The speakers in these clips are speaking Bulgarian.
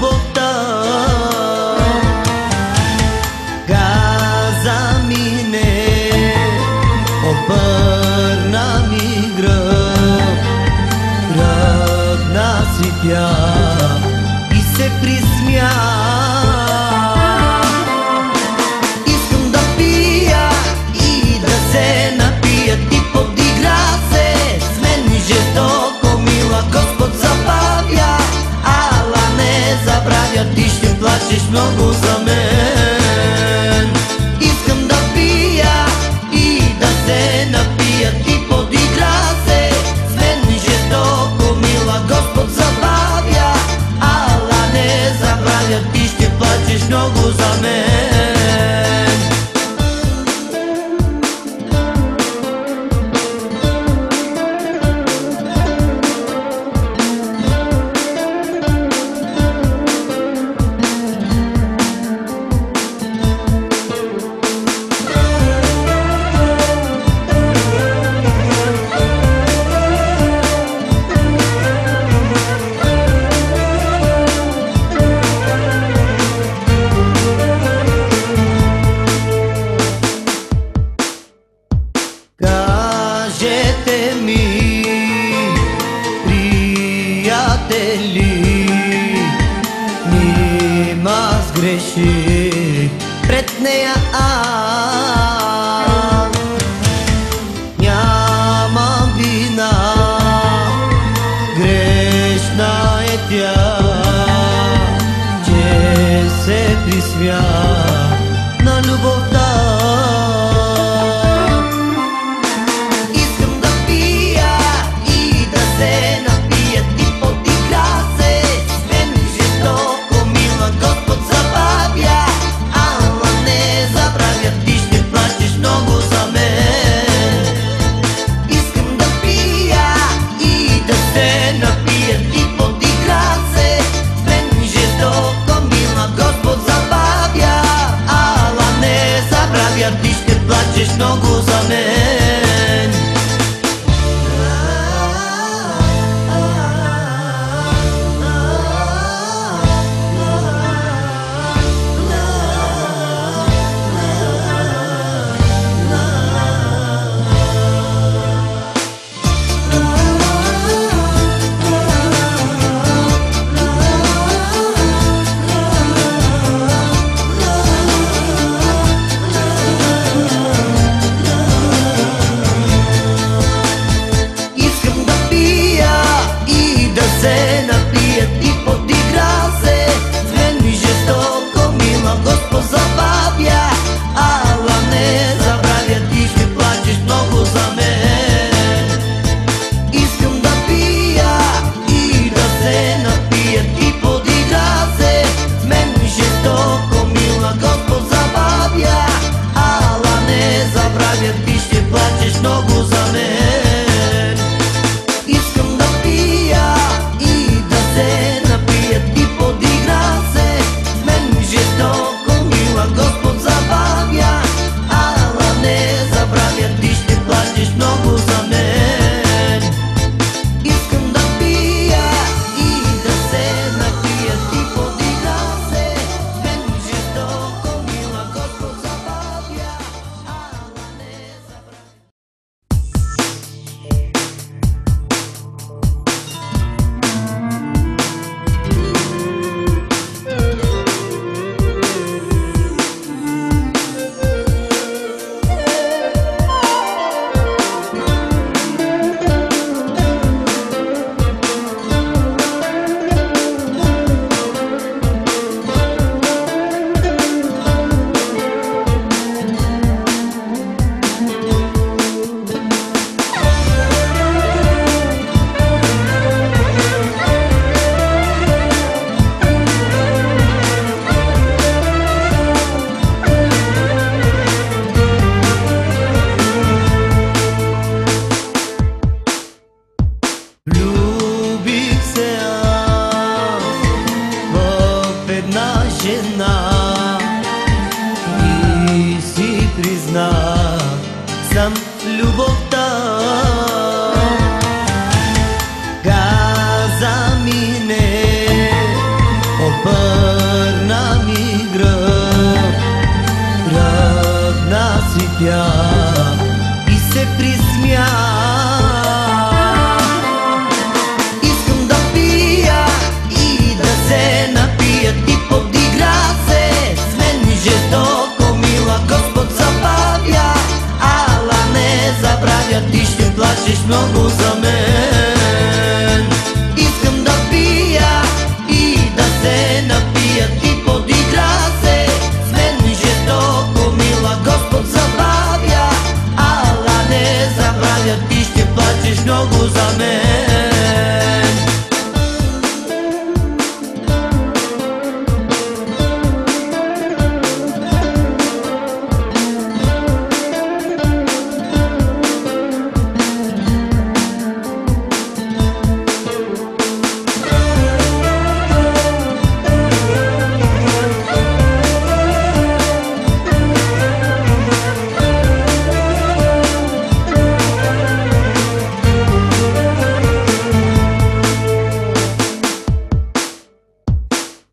любовта. Каза ми не, обърна ми гръб, тръгна си тя и се присмя. Искам да пия и да се напия, ти подигра се с мен жестоко, мила, Господ забавя, ала не забравя, ти ще плачеш много за мен. Искам да пия и да се напия, ти подигра се с мен жестоко, мила, Господ забавя, ала не забравя, ти ще плачеш много за мен. Кажете ми, приятели, нима сгреших пред нея аз. Нямам вина, грешна е тя, че се присмя на любовта. Ти ще плачеш много за мен. Се напия, ти подигра се с мен жестоко, мила, Господ забавя, ала не забравя, ти ще плачеш много за мен. Искам да пия и да се напия, ти подигра се с мен жестоко, мила, Господ забавя, ала не забравя, ти ще плачеш много за мен. Искам да пия и да се напия, ти подигра се с мен жестоко, мила, Господ забавя, ала не забравя, ти ще плачеш много за мен. Искам да пия и да се напия, ти подигра се с мен жестоко, мила, Господ забавя, ала не забравя. съм любовта. Каза ми не, обърна ми гръб. Тръгна си тя и се присмя. Искам да пия и да се напия, ти подигра се с мен жестоко, мила, Господ забавя. Ала не забравя, ти ще плачеш много за мен. Искам да пия и да се напия, ти подигра се с мен жестоко, мила, Господ забавя. Ала не забравя, ти ще плачеш много за мен.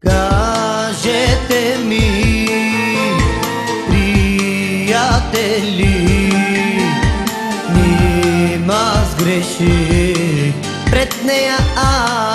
Кажете ми, приятели, нима сгреших пред нея аз.